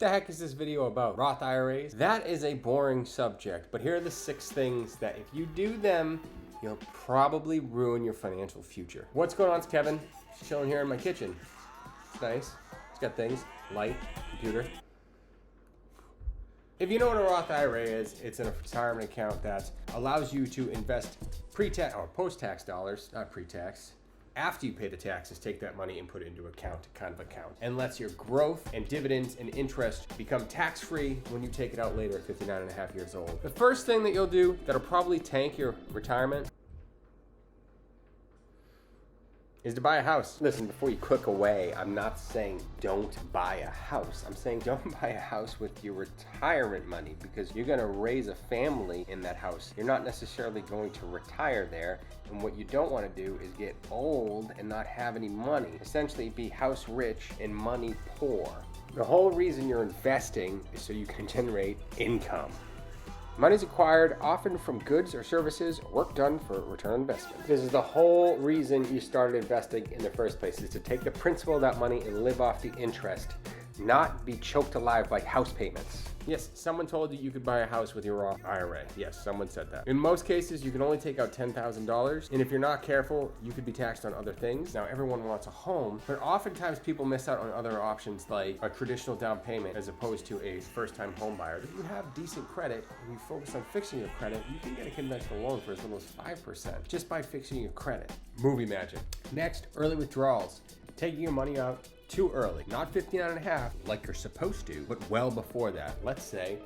The heck is this video about? Roth IRAs? That is a boring subject, but here are the 6 things that if you do them, you'll probably ruin your financial future. What's going on? It's Kevin. Just chilling here in my kitchen. It's nice. It's got things, light, computer. If you know what a Roth IRA is, it's a retirement account that allows you to invest pre-tax or post-tax dollars, not pre-tax. After you pay the taxes, take that money and put it into account, and lets your growth and dividends and interest become tax-free when you take it out later at 59 and a half years old. The first thing that you'll do that'll probably tank your retirement is to buy a house. Listen, before you click away, I'm not saying don't buy a house. I'm saying don't buy a house with your retirement money, because you're gonna raise a family in that house. You're not necessarily going to retire there, and what you don't wanna do is get old and not have any money. Essentially be house rich and money poor. The whole reason you're investing is so you can generate income. Money is acquired often from goods or services or work done for return on investment. This is the whole reason you started investing in the first place, is to take the principal of that money and live off the interest, not be choked alive by house payments. Yes, someone told you you could buy a house with your Roth IRA. Yes, someone said that. In most cases, you can only take out $10,000, and if you're not careful, you could be taxed on other things. Now, everyone wants a home, but oftentimes people miss out on other options like a traditional down payment as opposed to a first-time home buyer. If you have decent credit and you focus on fixing your credit, you can get a conventional loan for as little as 5% just by fixing your credit. Movie magic. Next, early withdrawals. Taking your money out too early, not 59 and a half like you're supposed to, but well before that. Let's say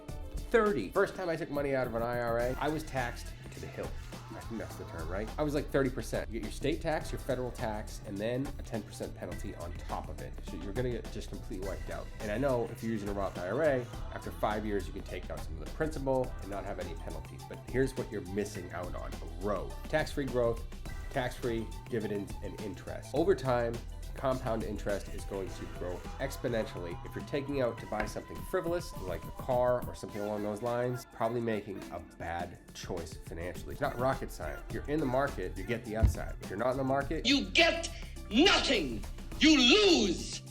30. First time I took money out of an IRA, I was taxed to the hilt. I think that's the term, right? I was like 30%. You get your state tax, your federal tax, and then a 10% penalty on top of it. So you're gonna get just completely wiped out. And I know if you're using a Roth IRA, after 5 years, you can take out some of the principal and not have any penalties. But here's what you're missing out on: growth. Tax-free growth, tax-free dividends and interest. Over time, compound interest is going to grow exponentially. If you're taking out to buy something frivolous like a car or something along those lines, probably making a bad choice financially. It's not rocket science. If you're in the market, you get the upside. If you're not in the market, you get nothing. You lose.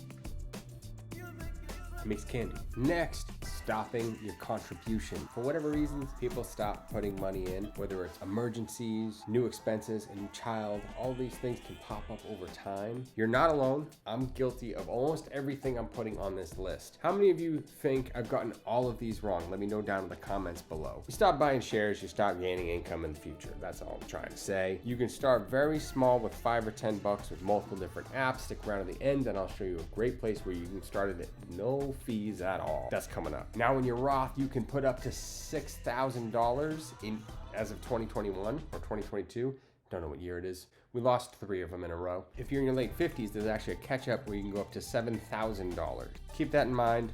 It makes candy. Next, stopping your contribution. For whatever reasons, people stop putting money in, whether it's emergencies, new expenses, a new child. All these things can pop up over time. You're not alone. I'm guilty of almost everything I'm putting on this list. How many of you think I've gotten all of these wrong? Let me know down in the comments below. You stop buying shares, you stop gaining income in the future. That's all I'm trying to say. You can start very small with $5 or $10 with multiple different apps. Stick around to the end and I'll show you a great place where you can start it at no fees at all. That's coming up. Now in your Roth, you can put up to $6,000 in as of 2021 or 2022. Don't know what year it is. We lost 3 of them in a row. If you're in your late 50s, there's actually a catch up where you can go up to $7,000. Keep that in mind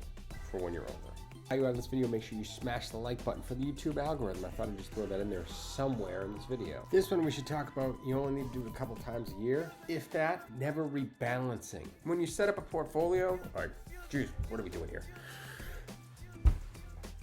for when you're older. If you like this video, make sure you smash the like button for the YouTube algorithm. I thought I'd just throw that in there somewhere in this video. This one we should talk about, you only need to do it a couple times a year. If that, never rebalancing. When you set up a portfolio, all right, geez, what are we doing here?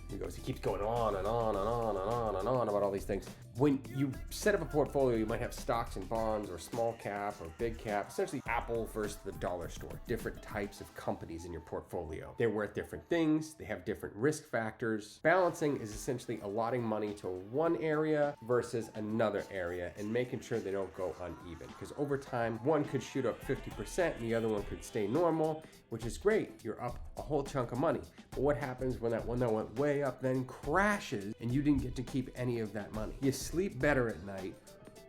He keeps going on and on and on and on and on about all these things. When you set up a portfolio, you might have stocks and bonds or small cap or big cap, essentially Apple versus the dollar store, different types of companies in your portfolio. They're worth different things. They have different risk factors. Balancing is essentially allotting money to one area versus another area and making sure they don't go uneven, because over time, one could shoot up 50% and the other one could stay normal, which is great. You're up a whole chunk of money. But what happens when that one that went way up then crashes and you didn't get to keep any of that money? You sleep better at night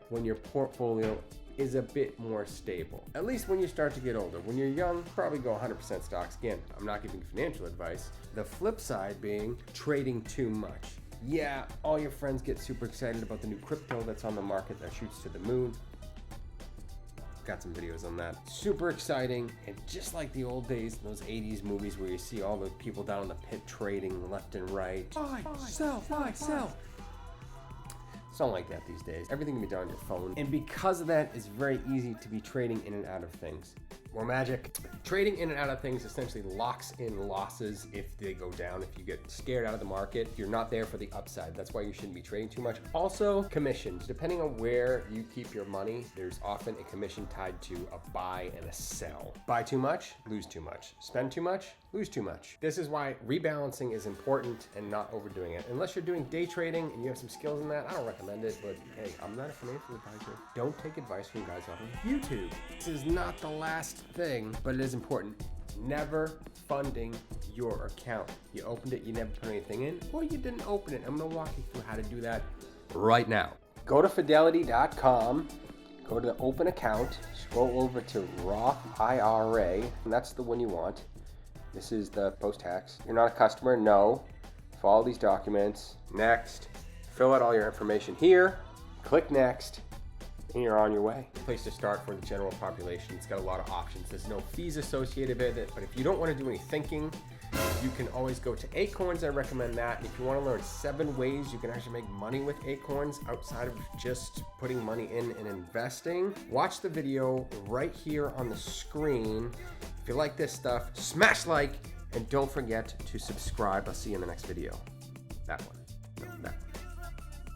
when your portfolio is a bit more stable. At least when you start to get older. When you're young, probably go 100% stocks. Again, I'm not giving financial advice. The flip side being trading too much. Yeah, all your friends get super excited about the new crypto that's on the market that shoots to the moon. Got some videos on that. Super exciting, and just like the old days, those 80s movies where you see all the people down in the pit trading left and right. Buy, sell, buy, sell. It's not like that these days. Everything can be done on your phone. And because of that, it's very easy to be trading in and out of things. More magic. Trading in and out of things essentially locks in losses if they go down. If you get scared out of the market, you're not there for the upside. That's why you shouldn't be trading too much. Also, commissions. Depending on where you keep your money, there's often a commission tied to a buy and a sell. Buy too much, lose too much. Spend too much, lose too much. This is why rebalancing is important and not overdoing it. Unless you're doing day trading and you have some skills in that, I don't recommend it, but hey, I'm not a financial advisor. Don't take advice from guys off of YouTube. This is not the last thing, but it is important. Never funding your account. You opened it, you never put anything in, or you didn't open it. I'm gonna walk you through how to do that right now. Go to fidelity.com, go to the open account, scroll over to Roth IRA, and that's the one you want. This is the post-tax. You're not a customer, no. Follow these documents. Next. Fill out all your information here. Click next, and you're on your way. Place to start for the general population. It's got a lot of options. There's no fees associated with it, but if you don't want to do any thinking, you can always go to Acorns. I recommend that. And if you want to learn 7 ways you can actually make money with Acorns outside of just putting money in and investing, watch the video right here on the screen. If you like this stuff, smash like, and don't forget to subscribe. I'll see you in the next video. That one. No, that one.